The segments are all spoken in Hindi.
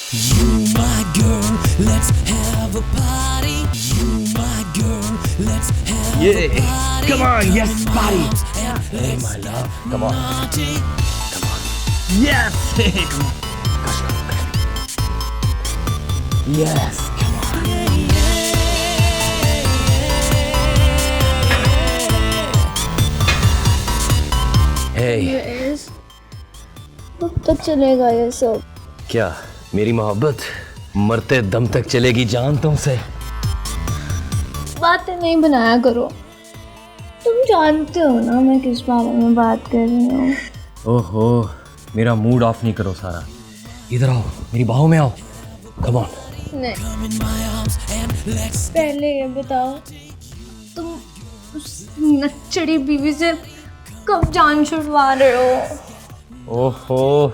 You my girl, let's have a party. You my girl, let's have Yeah, a party. come on, yes, party. Hey my love, come on. Naughty. Yes, come on. Yes, come on. Hey, yes कब तक चलेगा ये सब? क्या मेरी मोहब्बत मरते दम तक चलेगी जान तुमसे? बातें नहीं बनाया करो, तुम जानते हो ना मैं किस बारे में बात कर रही हूँ। ओहो, मेरा मूड ऑफ नहीं करो सारा। इधर आओ, मेरी बाहों में आओ। Come on. नहीं, पहले ये बताओ तुम उस नच्चड़ी बीवी से कब जान छुड़वा रहे हो? ओहो,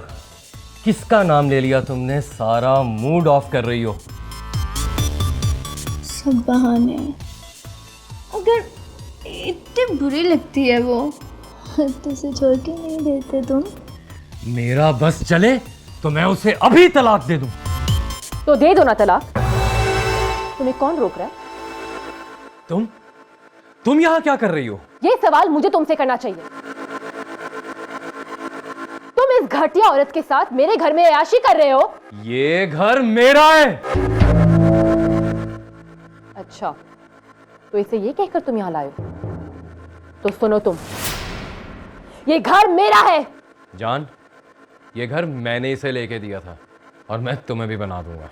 किसका नाम ले लिया तुमने? सारा मूड ऑफ कर रही हो। सब बहाने हैं। अगर इतनी बुरी लगती है वो तो उसे छोड़ के नहीं देते तुम? मेरा बस चले तो मैं उसे अभी तलाक दे दूं। तो दे दो ना तलाक। तुम्हें कौन रोक रहा है? तुम यहाँ क्या कर रही हो? ये सवाल मुझे तुमसे करना चाहिए। तुम इस घटिया औरत के साथ मेरे घर में अय्याशी कर रहे हो। ये घर मेरा है। अच्छा, तो इसे ये कहकर तुम यहाँ लाए हो? तो सुनो तुम, ये घर मेरा है। जान, ये घर मैंने इसे लेके दिया था और मैं तुम्हें भी बना दूंगा।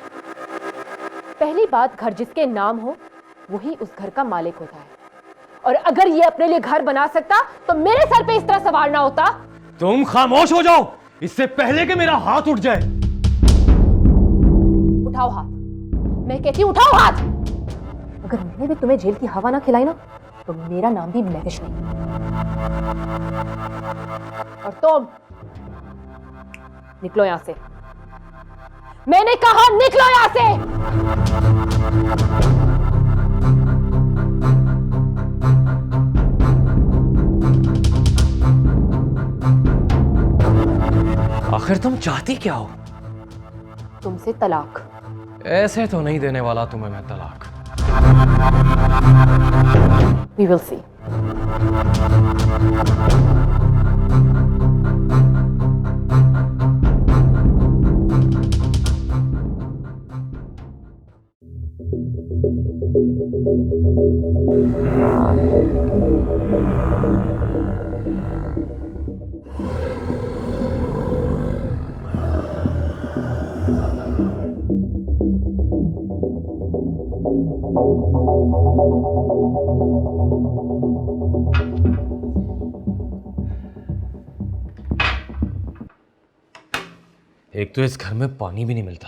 पहली बात, घर जिसके नाम हो वही उस घर का मालिक होता है, और अगर ये अपने लिए घर बना सकता तो मेरे सर पे इस तरह सवार ना होता। तुम खामोश हो जाओ, इससे पहले कि मेरा हाथ उठ जाए। उठाओ हाथ, मैं कहती हूं उठाओ हाथ। अगर मैंने भी तुम्हें जेल की हवा ना खिलाई ना तो मेरा नाम भी महविश नहीं। और तुम निकलो यहां से। मैंने कहा निकलो यहां से। आखिर तुम चाहती क्या हो? तुमसे तलाक। ऐसे तो नहीं देने वाला तुम्हें मैं तलाक। We will see. एक तो इस घर में पानी भी नहीं मिलता।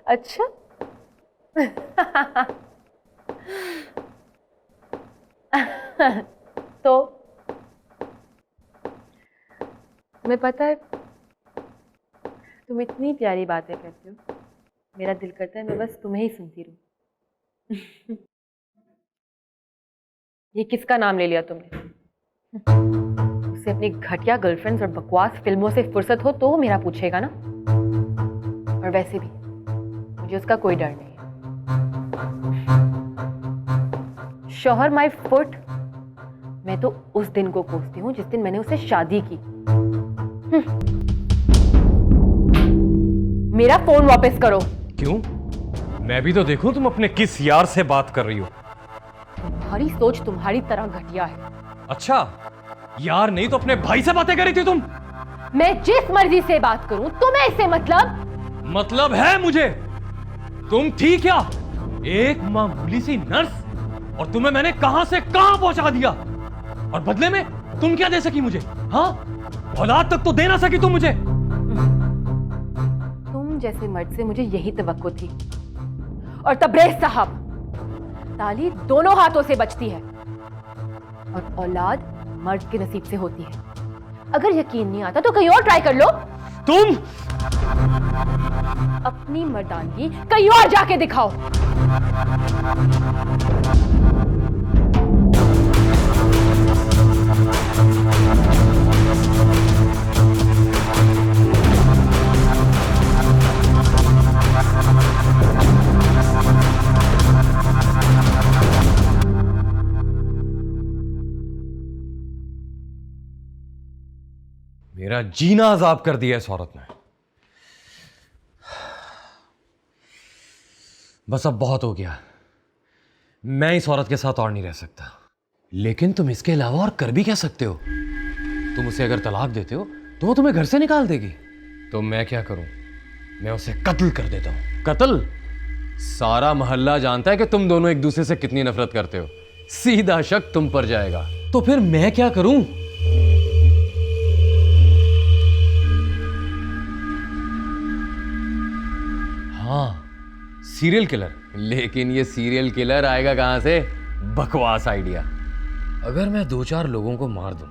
अच्छा। तो तुम्हें पता है, तुम इतनी प्यारी बातें करते हो, मेरा दिल करता है मैं बस तुम्हें ही सुनती रहूं। ये किसका नाम ले लिया तुमने? उसे अपनी घटिया गर्लफ्रेंड्स और बकवास फिल्मों से फुर्सत हो तो मेरा पूछेगा ना। और वैसे भी मुझे उसका कोई डर नहीं है। शोहर माय फुट, मैं तो उस दिन को कोसती हूँ जिस दिन मैंने उससे शादी की। मेरा फोन वापस करो। क्यों? मैं भी तो देखूं तुम अपने किस यार से बात कर रही हो। तुम्हारी सोच तुम्हारी तरह घटिया है। अच्छा, यार नहीं तो अपने भाई से बातें कर रही थी तुम? मैं जिस मर्जी से बात करूं तुम्हें इससे मतलब है मुझे। तुम थी क्या एक मामूली सी नर्स, और तुम्हें मैंने कहां से कहां पहुंचा दिया, और बदले में तुम क्या दे सकी मुझे? हाँ, औलाद तक तो दे ना सकी तुम मुझे। तुम जैसे मर्द से मुझे यही तवक्को थी। और तबरेज साहब, ताली दोनों हाथों से बचती है और औलाद मर्द के नसीब से होती है। अगर यकीन नहीं आता तो कहीं और ट्राई कर लो। तुम अपनी मर्दानगी कहीं और जाके दिखाओ। मेरा जीना अजाब कर दिया इस औरत ने। बस अब बहुत हो गया, मैं इस औरत के साथ और नहीं रह सकता। लेकिन तुम इसके अलावा और कर भी क्या सकते हो? तुम उसे अगर तलाक देते हो तो वो तुम्हें घर से निकाल देगी। तो मैं क्या करूं? मैं उसे कत्ल कर देता हूं। कत्ल? सारा मोहल्ला जानता है कि तुम दोनों एक दूसरे से कितनी नफरत करते हो। सीधा शक तुम पर जाएगा। तो फिर मैं क्या करूं? हाँ, सीरियल किलर। लेकिन ये सीरियल किलर आएगा कहां से? बकवास आइडिया। अगर मैं 2-4 लोगों को मार दूं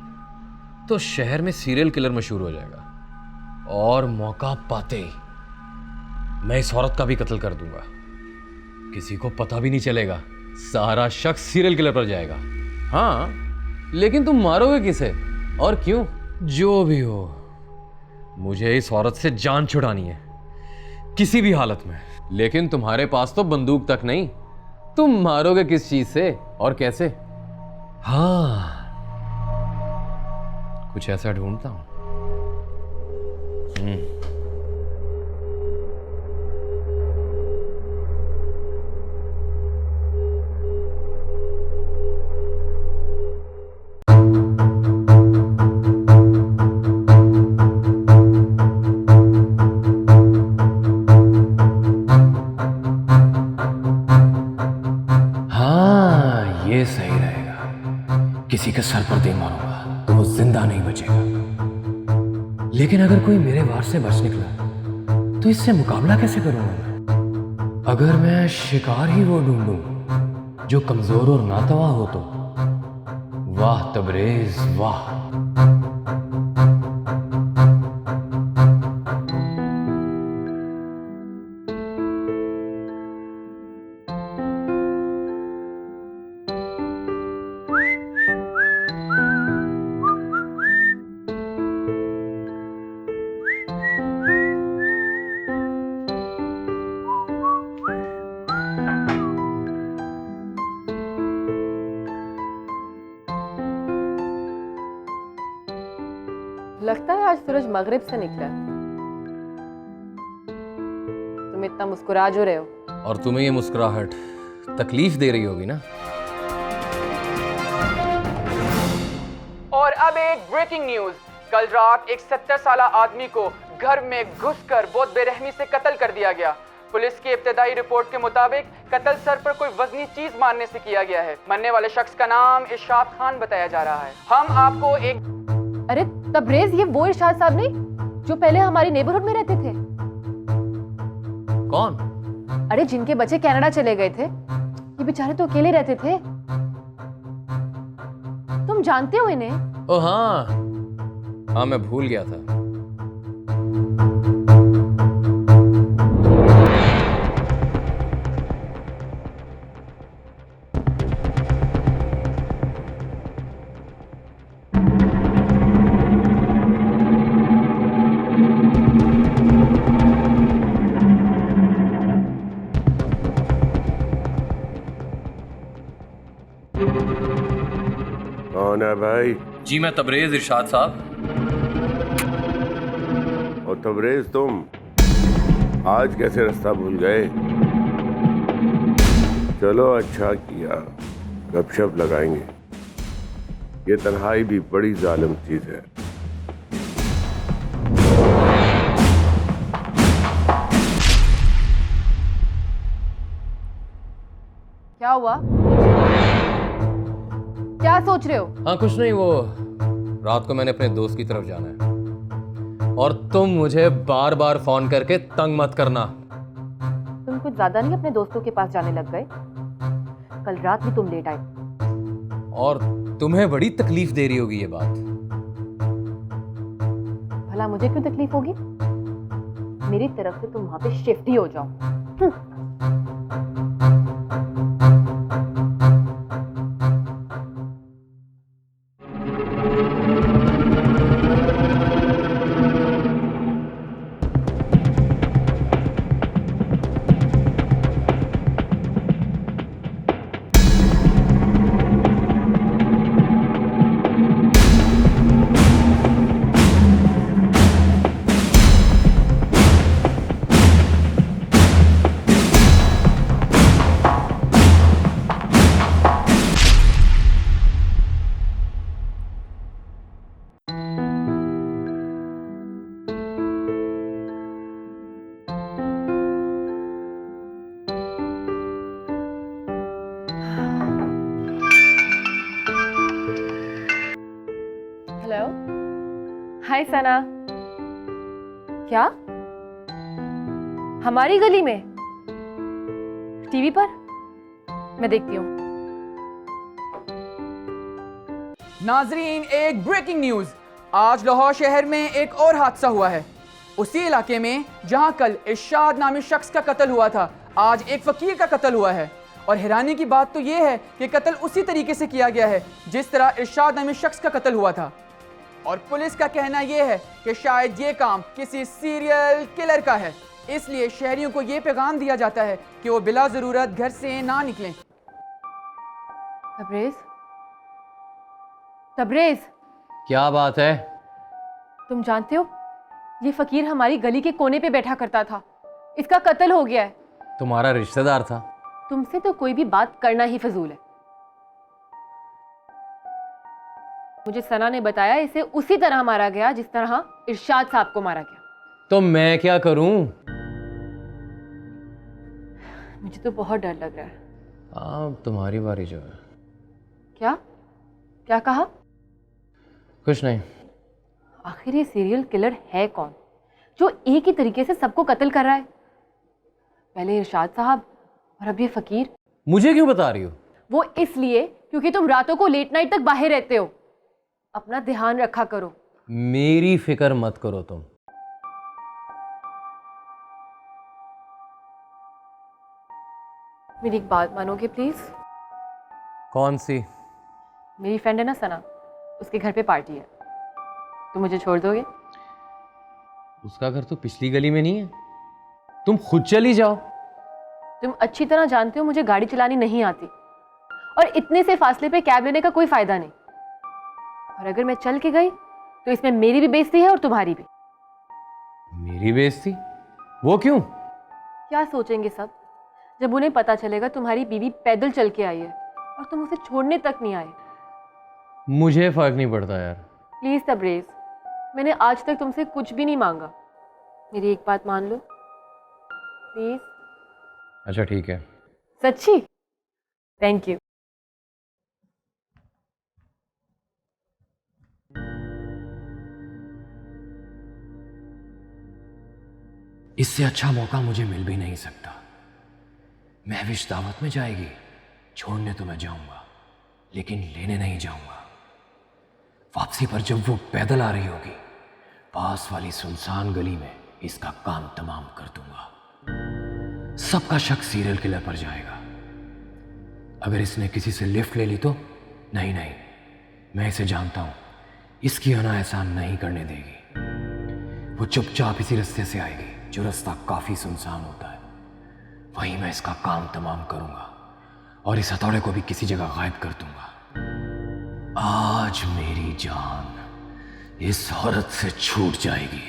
तो शहर में सीरियल किलर मशहूर हो जाएगा और मौका पाते ही मैं इस औरत का भी कत्ल कर दूंगा। किसी को पता भी नहीं चलेगा, सारा शख्स सीरियल किलर पर जाएगा। हाँ, लेकिन तुम मारोगे किसे और क्यों? जो भी हो, मुझे इस औरत से जान छुड़ानी है किसी भी हालत में। लेकिन तुम्हारे पास तो बंदूक तक नहीं, तुम मारोगे किस चीज से और कैसे? हाँ, कुछ ऐसा ढूंढता हूं। हाँ, ये सही रहेगा। किसी के सर पर दे मारूंगा तो वो जिंदा नहीं बचेगा। लेकिन अगर कोई मेरे वार से बच निकला तो इससे मुकाबला कैसे करूंगा मैं? अगर मैं शिकार ही वो ढूंढूं जो कमजोर और नातवा हो तो वाह तबरेज वाह। लगता है आज सूरज मगरिब से निकला। तुम इतना मुस्कुरा जो रहे हो। और तुम्हें ये मुस्कुराहट तकलीफ दे रही होगी ना? और अब एक ब्रेकिंग न्यूज। कल रात एक 70 साल आदमी को घर में घुसकर बहुत बेरहमी से कत्ल कर दिया गया। पुलिस की इब्तदाई रिपोर्ट के मुताबिक कत्ल सर पर कोई वजनी चीज मारने से किया गया है। मरने वाले शख्स का नाम इरशाद खान बताया जा रहा है। हम आपको एक अरे तबरेज, ये वो इरशाद साहब नहीं जो पहले हमारी नेबरहुड में रहते थे? कौन? अरे जिनके बच्चे कनाडा चले गए थे, ये बेचारे तो अकेले रहते थे। तुम जानते हो इन्हें? ओ हाँ, हाँ मैं भूल गया था। कौन है भाई? जी मैं तबरेज इरशाद साहब। और तबरेज तुम आज कैसे रास्ता भूल गए? चलो अच्छा किया, गपशप लगाएंगे। ये तन्हाई भी बड़ी जालिम चीज है। क्या हुआ? क्या सोच रहे हो? हाँ कुछ नहीं, वो रात को मैंने अपने दोस्त की तरफ जाना है और तुम मुझे बार बार फोन करके तंग मत करना। तुम कुछ ज्यादा नहीं अपने दोस्तों के पास जाने लग गए? कल रात भी तुम लेट आए और तुम्हें बड़ी तकलीफ दे रही होगी ये बात। भला मुझे क्यों तकलीफ होगी? मेरी तरफ से तुम वहां पे शिफ्ट ही हो जाओ। हाय सना। क्या हमारी गली में टीवी पर? मैं देखती हूँ। नाजरीन, एक ब्रेकिंग न्यूज। आज लाहौर शहर में एक और हादसा हुआ है। उसी इलाके में जहां कल इरशाद नामी शख्स का कत्ल हुआ था, आज एक फकीर का कत्ल हुआ है। और हैरानी की बात तो यह है कि कत्ल उसी तरीके से किया गया है जिस तरह इरशाद नामी शख्स का कत्ल हुआ था। और पुलिस का कहना यह है कि शायद ये काम किसी सीरियल किलर का है, इसलिए शहरियों को यह पैगाम दिया जाता है कि वो बिला जरूरत घर से ना निकलें। तबरेज, तबरेज, क्या बात है? तुम जानते हो ये फकीर हमारी गली के कोने पे बैठा करता था, इसका कत्ल हो गया है। तुम्हारा रिश्तेदार था? तुमसे तो कोई भी बात करना ही फजूल है। मुझे सना ने बताया इसे उसी तरह मारा गया जिस तरह इरशाद साहब को मारा गया। तो मैं क्या करूं? मुझे तो बहुत डर लग रहा है। हाँ, तुम्हारी बारी जो है। क्या क्या कहा? कुछ नहीं। आखिर ये सीरियल किलर है कौन जो एक ही तरीके से सबको कत्ल कर रहा है? पहले इरशाद साहब और अब ये फकीर। मुझे क्यों बता रही हो? वो इसलिए क्योंकि तुम रातों को लेट नाइट तक बाहर रहते हो। अपना ध्यान रखा करो। मेरी फिक्र मत करो तुम। मेरी एक बात मानोगे प्लीज? कौन सी? मेरी फ्रेंड है ना सना, उसके घर पे पार्टी है, तुम मुझे छोड़ दोगे? उसका घर तो पिछली गली में नहीं है, तुम खुद चली जाओ। तुम अच्छी तरह जानते हो मुझे गाड़ी चलानी नहीं आती, और इतने से फासले पे कैब लेने का कोई फायदा नहीं। और अगर मैं चल के गई तो इसमें मेरी भी बेइज्जती है और तुम्हारी भी। मेरी बेइज्जती? वो क्यों? क्या सोचेंगे सब जब उन्हें पता चलेगा तुम्हारी बीवी पैदल चल के आई है और तुम उसे छोड़ने तक नहीं आए। मुझे फर्क नहीं पड़ता यार। प्लीज तबरेज, मैंने आज तक तुमसे कुछ भी नहीं मांगा, मेरी एक बात मान लो प्लीज। अच्छा ठीक है। सच्ची? Thank you. इससे अच्छा मौका मुझे मिल भी नहीं सकता। महविश दावत में जाएगी, छोड़ने तो मैं जाऊंगा लेकिन लेने नहीं जाऊंगा। वापसी पर जब वो पैदल आ रही होगी, पास वाली सुनसान गली में इसका काम तमाम कर दूंगा। सबका शक सीरियल किलर पर जाएगा। अगर इसने किसी से लिफ्ट ले ली तो नहीं, मैं इसे जानता हूं, इसकी अना एहसान नहीं करने देगी। वो चुपचाप इसी रास्ते से आएगी जो रास्ता काफी सुनसान होता है। वहीं मैं इसका काम तमाम करूंगा और इस हथौड़े को भी किसी जगह गायब कर दूंगा। आज मेरी जान इस औरत से छूट जाएगी।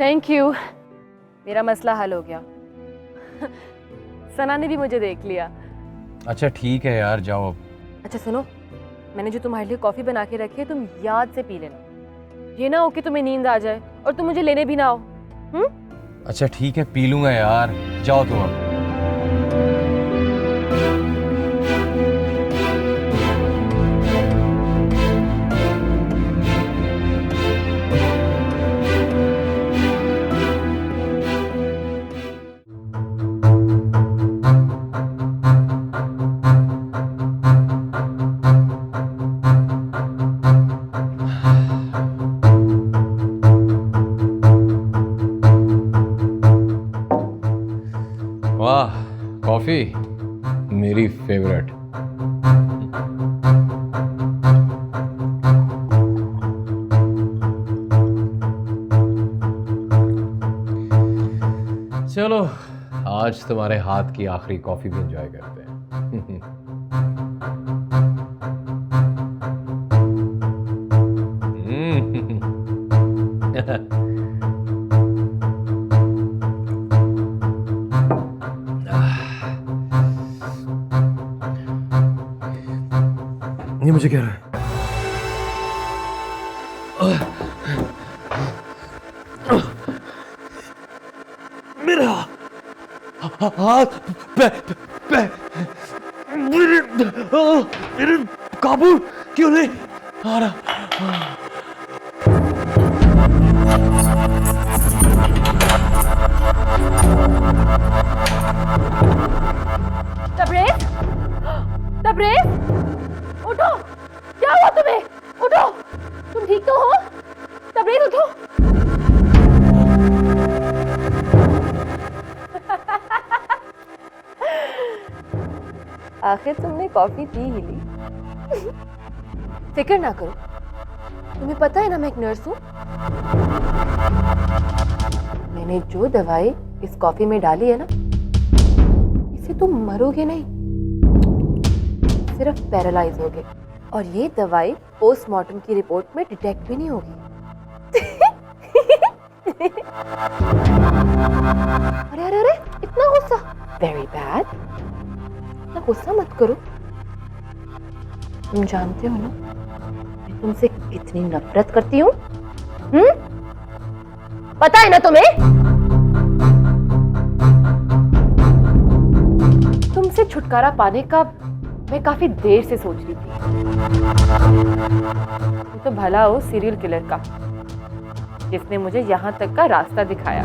थैंक यू, मेरा मसला हल हो गया। सना ने भी मुझे देख लिया। अच्छा ठीक है यार, जाओ अब। अच्छा सुनो, मैंने जो तुम्हारे लिए कॉफी बना के रखी है तुम याद से पी लेना। ये ना हो कि तुम्हें नींद आ जाए और तुम मुझे लेने भी ना आओ। अच्छा ठीक है, पी लूंगा यार, जाओ तुम अब। वाह, कॉफी मेरी फेवरेट। चलो आज तुम्हारे हाथ की आखिरी कॉफी भी एंजॉय करते हैं। ये मुझे कह रहा है। मेरा हाथ मेरे काबू क्यों नहीं आ रहा? तबरेज़, तबरेज़, उठो। क्या हुआ तुम्हें? उठो, तुम ठीक तो हो? तबरेज़ उठो। आखिर तुमने कॉफी पी ही ली। फिक्र ना करो, तुम्हें पता है ना मैं एक नर्स हूं। मैंने जो दवाई इस कॉफी में डाली है ना, इससे तुम मरोगे नहीं, सिर्फ पैरालाइज होगे। और ये दवाई पोस्टमार्टम की रिपोर्ट में डिटेक्ट भी नहीं होगी। अरे अरे अरे, इतना गुस्सा, वेरी बैड। इतना गुस्सा मत करो। तुम जानते हो ना मैं तुमसे कितनी नफरत करती हूँ? पता है ना तुम्हें? तुमसे छुटकारा पाने का मैं काफी देर से सोच रही थी। तुम तो भला हो सीरियल किलर का, जिसने मुझे यहां तक का रास्ता दिखाया।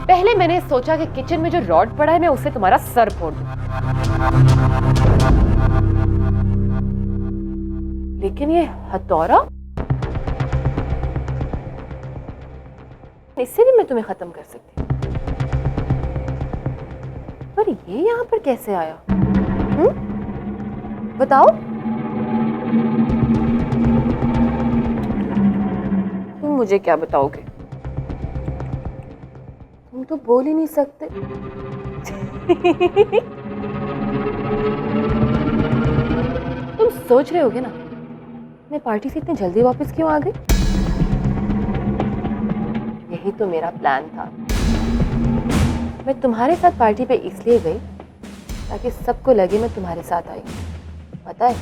पहले मैंने सोचा कि किचन में जो रॉड पड़ा है मैं उससे तुम्हारा सर फोड़ दूं, लेकिन ये हथौड़ा, इससे भी मैं तुम्हें खत्म कर सकती हूँ। पर ये यहां पर कैसे आया? बताओ। तुम मुझे क्या बताओगे? तुम तो बोल ही नहीं सकते। तुम सोच रहे होगे ना मैं पार्टी से इतनी जल्दी वापस क्यों आ गई? यही तो मेरा प्लान था। मैं तुम्हारे साथ पार्टी पे इसलिए गई ताकि सबको लगे मैं तुम्हारे साथ आई। पता है,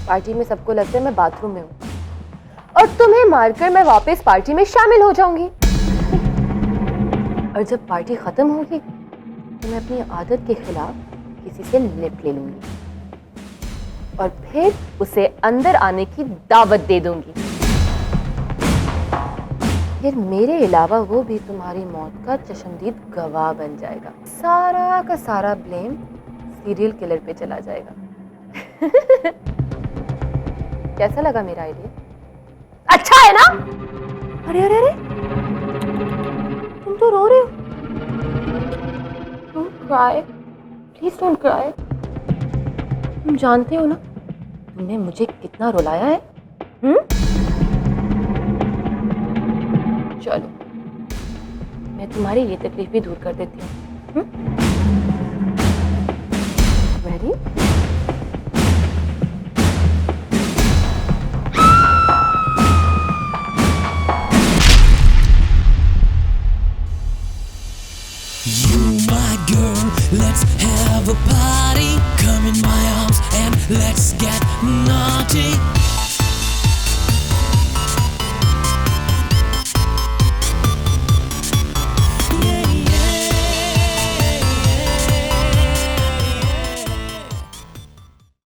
पार्टी में सबको लगता है मैं बाथरूम में हूँ और तुम्हें मारकर मैं वापस पार्टी में शामिल हो जाऊंगी। और जब पार्टी खत्म होगी तो मैं अपनी आदत के खिलाफ किसी से लिफ्ट ले लूंगी और फिर उसे अंदर आने की दावत दे दूंगी। फिर मेरे अलावा वो भी तुम्हारी मौत का चश्मदीद गवाह बन जाएगा। सारा का सारा ब्लेम सीरियल किलर पे चला जाएगा। कैसा लगा मेरा आइडिया? अच्छा है ना? अरे अरे अरे, तुम तो रो रहे हो। Don't cry, please don't cry. तुम जानते हो ना तुमने मुझे कितना रुलाया है? चलो मैं तुम्हारी ये तकलीफ भी दूर कर देती हूँ। Ready? You my girl, let's have a party. Come in my arms and let's get naughty.